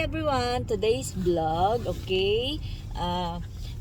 everyone! Today's vlog, okay?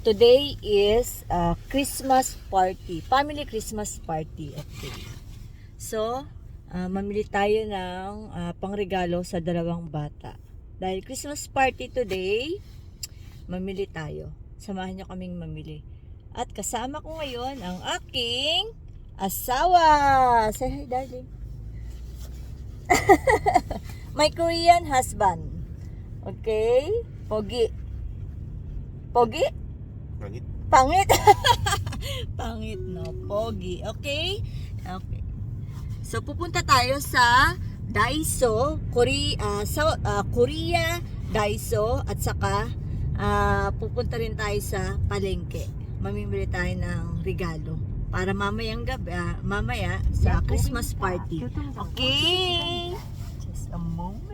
Today is Christmas party. Family Christmas party, okay? So, mamili tayo ng pangregalo sa dalawang bata. Dahil Christmas party today, mamili tayo. Samahan nyo kaming mamili. At kasama ko ngayon ang aking asawa. Say hi, darling. My Korean husband. Okay? Pogi. Pogi? Pangit. Pangit. Pangit, no? Pogi. Okay? Okay. So, pupunta tayo sa Daiso, Korea Daiso, at saka pupunta rin tayo sa palengke. Mamimili tayo ng regalo para mamayang gabi, mamaya sa Christmas party. Okay? Just a moment.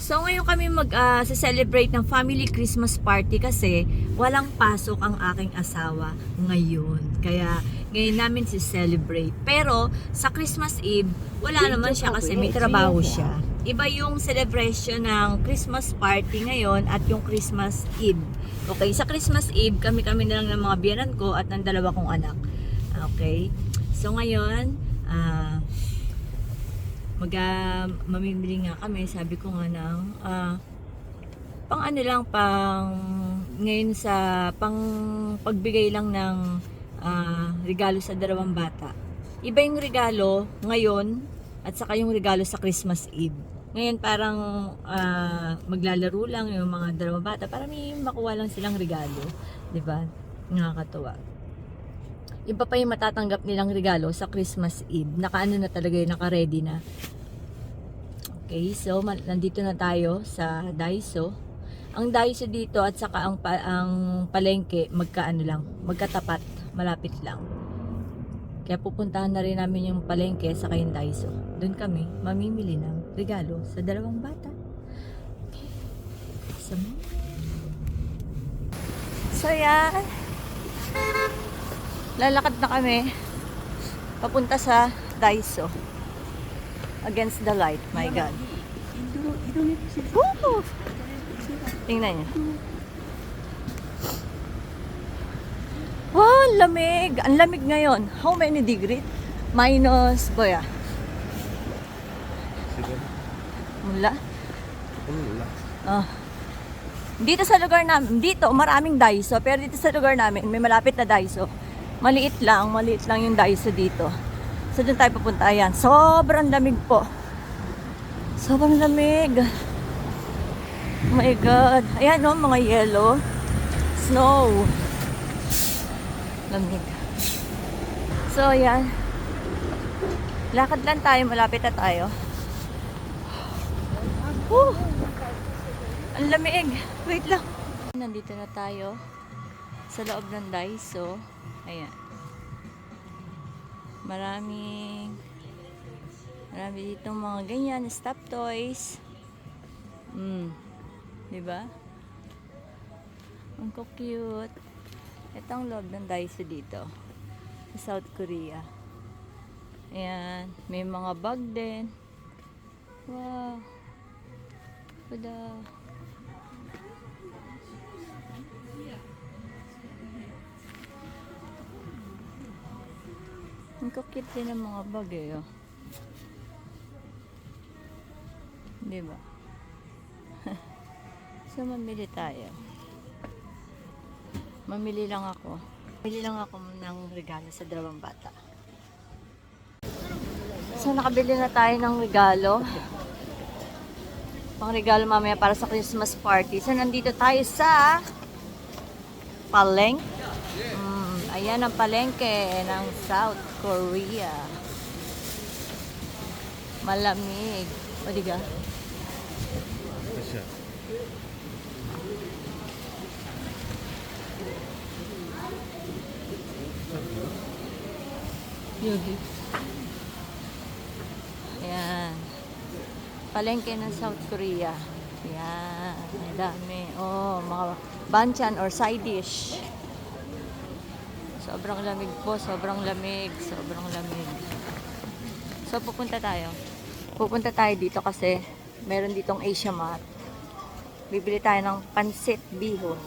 So ngayon kami mag-celebrate ng family Christmas party kasi walang pasok ang aking asawa ngayon. Kaya ngayon namin si-celebrate. Pero sa Christmas Eve, wala naman siya kasi may trabaho siya. Iba yung celebration ng Christmas party ngayon at yung Christmas Eve. Okay, sa Christmas Eve, kami-kami na lang ng mga biyanan ko at ng dalawa kong anak. Okay, so ngayon, mamimili nga kami, sabi ko nga ng pang ano lang, ngayon sa pang pagbigay lang ng regalo sa dalawang bata. Iba yung regalo ngayon at saka yung regalo sa Christmas Eve. Ngayon parang maglalaro lang yung mga dalawang bata para may makuha lang silang regalo, 'di ba? Nakakatuwa. Iba pa yung matatanggap nilang regalo sa Christmas Eve. Nakaano na talaga yun, naka-ready na. Okay, so nandito na tayo sa Daiso. Ang Daiso dito at saka ang palengke magkatapat, malapit lang. Kaya pupuntahan na rin namin yung palengke saka yung Daiso. Doon kami mamimili ng regalo sa dalawang bata. Okay. So yan. Lalakad na kami papunta sa Daiso. Against the light, my God. Woo! Tingnan niyo. Wow, lamig! Ang lamig ngayon. How many degree? Minus, boya. Mula? Oh. Dito sa lugar namin, dito maraming Daiso, pero dito sa lugar namin, may malapit na Daiso. Maliit lang yung Daiso dito. So, doon tayo pupunta. Ayan. Sobrang lamig po. Sobrang lamig. Oh my God. Ayan, no, mga yellow. Snow. Lamig. So, ayan. Lakad lang tayo. Malapit na tayo. Woo! Ang lamig. Wait lang. Nandito na tayo sa loob ng Daiso. Ayan. Marami dito mga ganyan, stop toys. Diba? Ang cute. Ito ang loob ng Daiso dito sa South Korea. Ayan, may mga bag din. Wow. Pada. Ang cute din ang mga bag eh, oh. Diba? So, mamili tayo. Mamili lang ako. Mamili lang ako ng regalo sa dalawang bata. So, nakabili na tayo ng regalo. Pang regalo mamaya para sa Christmas party. So, nandito tayo sa palengke. Ayan ang palengke ng South Korea. Malamig. O, diga? Yogi. Ayan. Palengke ng South Korea. Ayan. Ang dami. Oh, mga banchan or side dish. Sobrang lamig po, sobrang lamig. So pupunta tayo dito kasi Meron ditong Asia Mart. Bibili tayo ng pansit bihon.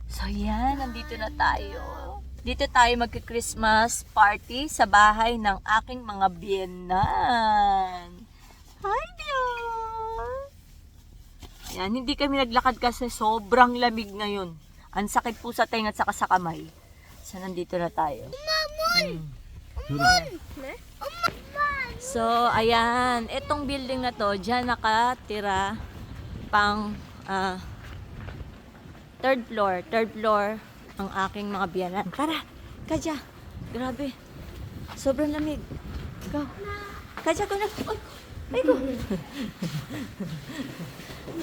So yan, nandito na tayo. Dito tayo magki-Christmas party sa bahay ng aking mga biyenan. Hi, Dion! Yan, hindi kami naglakad kasi sobrang lamig ngayon. Ang sakit po sa tenga at saka sa kamay. So, nandito na tayo. So, ayan. Itong building na to, dyan nakatira pang third floor ang aking mga biyanan. Tara, Kadya. Grabe. Sobrang lamig. Go. Kadya, go na. Oy, ay, go.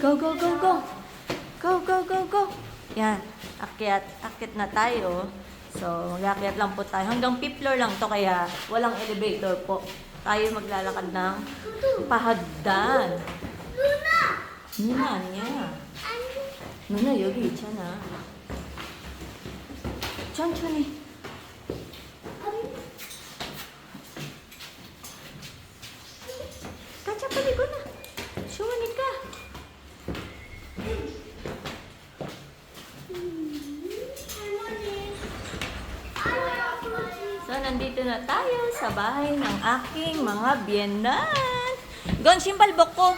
Go, go, go, go. Go, go, go, go. Yan. Akyat na tayo. So, mag-akyat lang po tayo. Hanggang 5th floor lang to kaya walang elevator po. Tayo maglalakad ng pahagdan. Nuna, niya. Nuna, 여기 있잖아. 천천히. 가자, 빨리 go na. 추우니까. So, nandito na tayo sa bahay ng aking mga biyenan. Gon, simbal boko.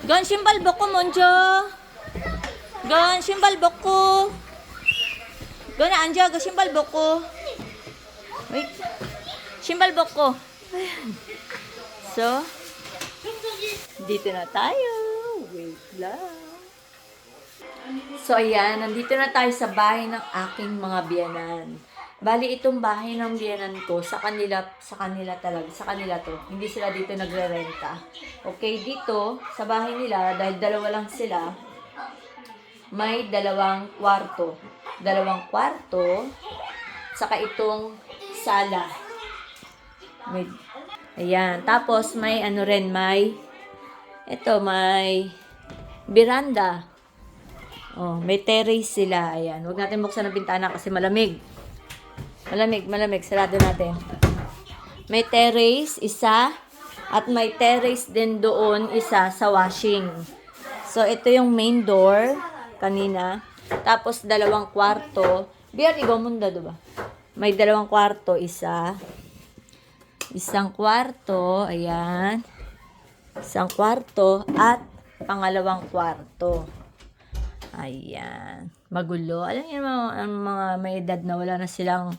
Gon, simbal boko, monjo. Gon, simbal boko. Gon, anja, gon, simbal boko. Wait. Simbal boko. So, dito na tayo. Wait lang. So, ayan. Nandito na tayo sa bahay ng aking mga biyanan. Bali, itong bahay ng biyanan ko, sa kanila talaga, sa kanila to. Hindi sila dito nagre-renta. Okay, dito, sa bahay nila, dahil dalawa lang sila, may dalawang kwarto. Saka itong sala. Ayan. Tapos, may ano rin, may veranda. Oh, may terrace sila. Ayan. Huwag natin buksan ang bintana kasi malamig. Malamig. Sarado natin. May terrace, isa. At may terrace din doon, isa sa washing. So, ito yung main door. Kanina. Tapos, dalawang kwarto. Biyar, ikaw munda, diba? May dalawang kwarto, isa. Isang kwarto. Ayan. Isang kwarto. At pangalawang kwarto. Ayan. Magulo. Alam niyo ang mga may edad na wala na silang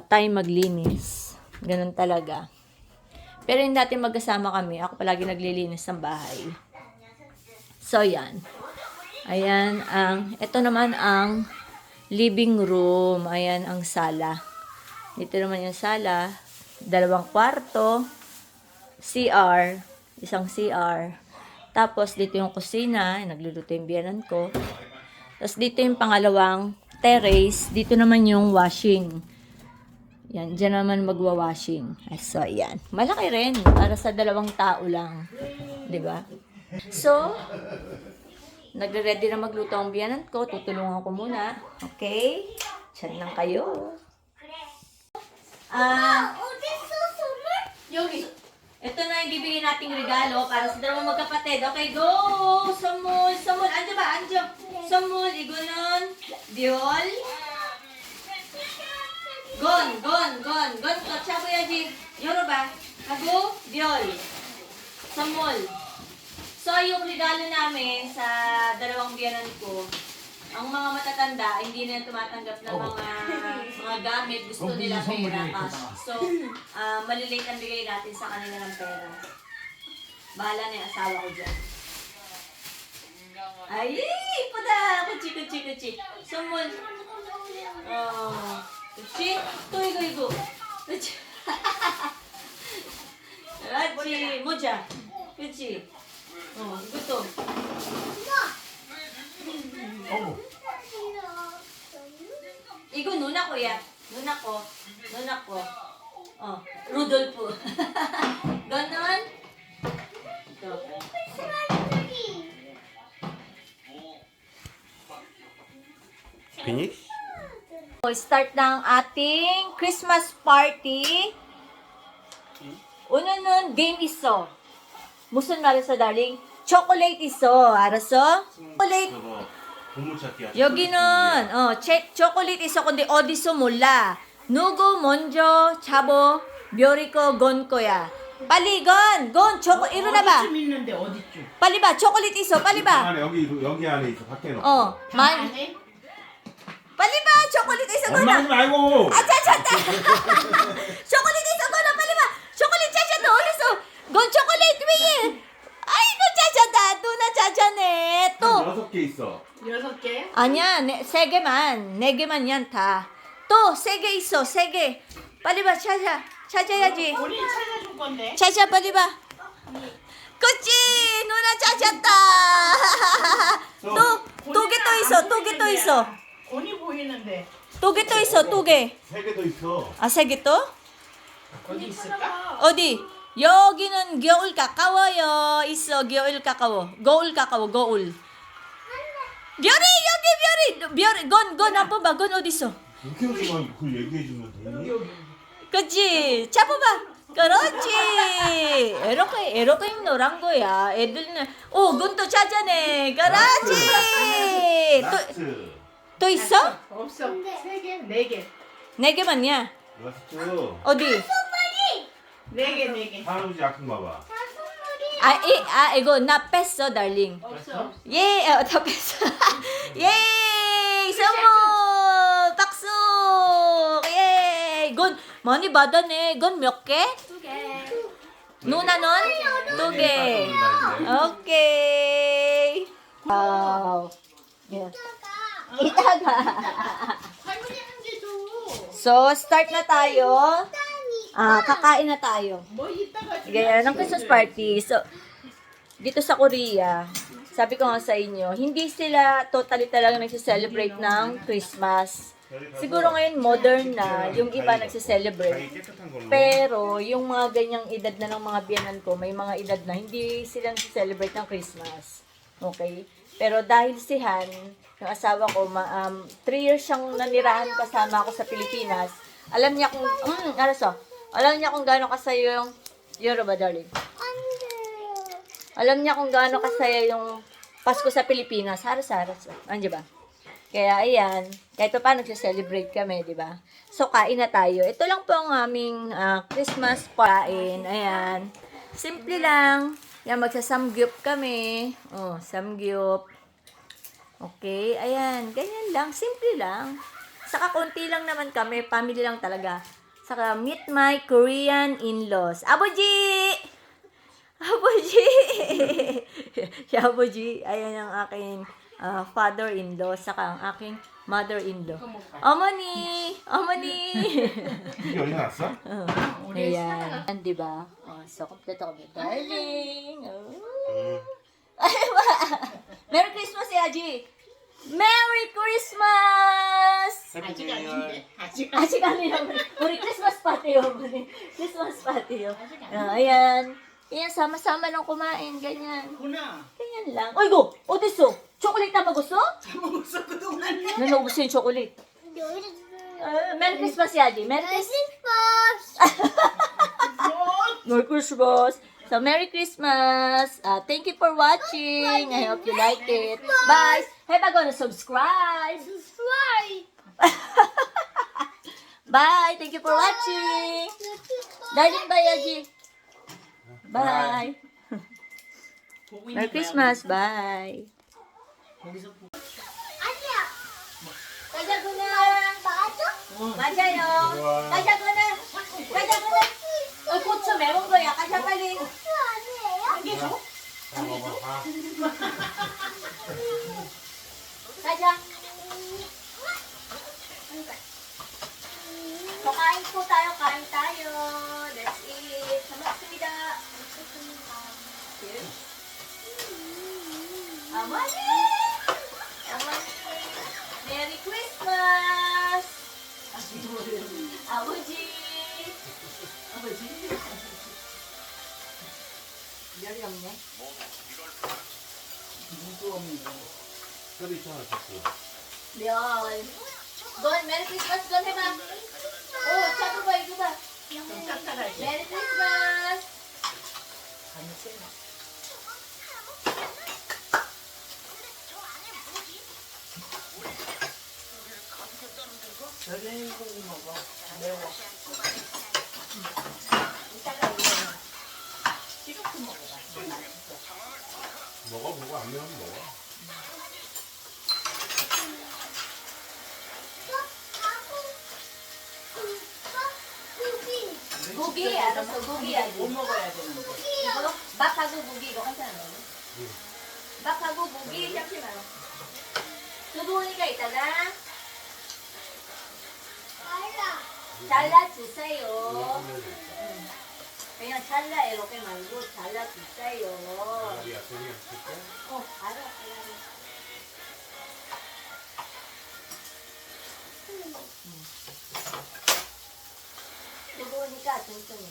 time maglinis. Ganun talaga. Pero yung dati magkasama kami, ako palagi naglilinis ng bahay. So, yan. Ayan, ito naman ang living room. Ayan ang sala. Dito naman yung sala. Dalawang kwarto. CR. Isang CR. Tapos, dito yung kusina. Nagluluto yung biyanan ko. Tapos, dito yung pangalawang terrace. Dito naman yung washing. Yan. Diyan naman magwa-washing. So, yan. Malaki rin. Para sa dalawang tao lang. Diba? So, nagre-ready na magluto ang biyanan ko. Tutulungan ko muna. Okay? Diyan lang kayo. Yogi. Ito na yung bibigyan nating regalo para sa dalawang magkapatid. Okay, go! Samul! Andiyo ba? Samul, Igunon, Diol. Gon, to chabo yaji. Yoruba. Hago, Diol. Samul. So, yung regalo namin sa dalawang biyanan ko, ang mga matatanda, hindi na tumatanggap ng mga gamit. Gusto nila pera, cash. So, malilate ang bigay natin sa kanila ng pera. Bahala na yung asawa ko dyan. Ay, puta! Kuchi. Sumul. Oh. Kuchi. Igo. Kuchi. Kuchi. Moja. Kuchi. Oh, gutom. Igo, nuna ko ya. Nuna ko. Oh, Rudolfo. Ganon. Ito. Finish? Start ng ating Christmas party. 오늘은 게임 있어. 무슨 말 했어, darling? 초콜릿 있어. 알았어? 초콜릿. 저거 보물찾기야. 여기는 초콜릿 있어. 근데 어디서 몰라. 누구 먼저 잡어 멸이 건 거야. 빨리 건 일어나봐. 어디쯤 있는데 어디쯤? 빨리 봐. 초콜릿 있어. 빨리 봐. 안에 여기 안에 있어. 밖에 놓고. 방 안에? 빨리 봐. 초콜릿 있어. 엄마 하지 말고. 찾았다. 초콜릿 있어. 거나 빨리 봐. 초콜릿 찾았다. 어디서? 건 초콜릿 위에. 아이고 찾았다. 누나 찾았네. 또. 6개 있어. 6개? 아니야. 3개만. 4개만 yan 다. 또 3개 있어. 3개. 빨리 봐. 찾아야지. 우리 찾아줄 건데. 찾아 빨리 봐. 그치 누나 찾았다. 또 개 또 있어. 또 개 또 있어. 곤이 보이는데 또 개 또 있어. 또 개. 3개 더 있어. 아 3개 또? 어디 있을까? 어디? 여기는 겨울 가까워요. 있어 겨울 가까워. 겨울 가까워. 겨울. 별이 건 한번 봐. 건 어디 있어? 이렇게 오지만 그걸 얘기해 주면 되니? 그치? 잡아봐. 그렇지. 이렇게 노란 거야. 애들은 그건 또 찾아내. 그렇지. 라스트. 또 있어? 없어. 3개? 4개. 4개만이야. 라스트. 어디? 4개, 4개. 할아버지 약품 봐봐. 이거 나 뺐어, darling. 없어. 예, 다 뺐어. 예, 선물 박수. 예, 이건 많이 받았네. 이건 몇 개? 2개. 누나는 2개. 오케이. 와우. 예. 이따가. 할머니 한 개 줘. So, start na tayo. Kakain na tayo. 뭐 이따가 줘. Gaya ng Christmas party. So, dito sa Korea, sabi ko nga sa inyo, hindi sila totally talaga nagse-celebrate ng Christmas. Siguro ngayon modern na, yung iba nagse-celebrate. 깨끗한 걸로. Pero, yung mga ganyang edad na ng mga biyanan ko, may mga edad na, hindi sila nagse-celebrate ng Christmas. Okay? Pero dahil si Han, yung asawa ko, 3 years siyang nanirahan kasama ako sa Pilipinas, alam niya kung, alam niya kung gaano kasaya yung, Yoruba, darling. Alam niya kung gaano kasaya yung Pasko sa Pilipinas. Haras-haras. Andiyan ba? Kaya ayan, kahit pa paano nagse-celebrate kami, di ba? So, kain na tayo. Ito lang po ang aming Christmas pain. Ayan. Simple lang. Yan, magsasamgyup kami. Samgyup. Okay, ayan. Ganyan lang. Simple lang. Saka konti lang naman kami. Family lang talaga. Saka meet my Korean in-laws. Abuji! Abuji! Si Abuji. Ayan ang aking father-in-law. Saka ang aking mother-in-law. Omani! Omani! 이게 어디 났어? Ayan. Diba? So, kompleto kami. Darling! Merry Christmas, Yaji! Merry Christmas! 아직 아닌데. 아직 아니라 우리 크리스마스 파티요. 우리 크리스마스 파티요. Ayan. Ayan, sama-sama lang kumain. Ganyan. 구나. Ganyan lang. Oigo! 어딨어? 초콜릿 다 먹었어? 다 먹었어 그동안. 나 나ubos yung chocolate. Merry Christmas, Yaji. Merry Christmas! Merry Christmas! So, Merry Christmas! Thank you for watching. I hope you like it. Bye! Hey, bago na subscribe! Bye! Thank you for watching! Darling, bye, Yaji! Bye! Merry Christmas! Bye! 가자구나! 맞아요! 가자구나! 가자구나! 고추 매운 거야. 가자 빨리! 한개 줘? 가자! So, kain po tayo, kain tayo. Let's eat. Samaksimida. Cheers. Amani! Amani! Merry Christmas! 아버지! 아버지? 열이 없네. 혈이 있잖아, 자꾸. 면. 넌 메리 크리스마스 넌 해봐. 오, 자도 봐, 이거 봐. 좀 짭짤하지. 메리 크리스마스. 간이 세나. 별일 고기 먹어. 매워. 이따가 이거는 시럽도 먹어봐. 맛있어. 먹어보고 안 매우면 먹어. 고기, 알았어, 고기 알지. 뭐 먹어야 되는데. 이거 밥하고 고기 이거 한잔 먹어. 응. 밥하고 고기 잠시만. 두부 오니까 이따가 잘라주세요. 그냥 잘라 이렇게 말고 잘라주세요. 우리가 돈이 없을 때 알아. 두부 오니까 천천히.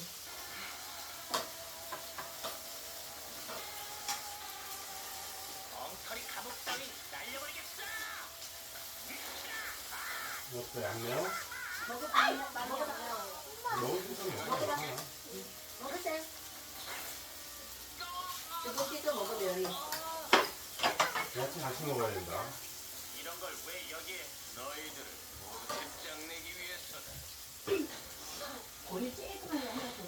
어때? 안 매워? 먹어봐. 먹을 생각이 없어. 괜찮아. 먹으세요. 두부씨도 먹어, 요리. 야채 같이 먹어야 된다. 이런 걸 왜 여기에 너희들을 모두 끝장내기 위해서다. 고리 쬐끔하게 하나 줘.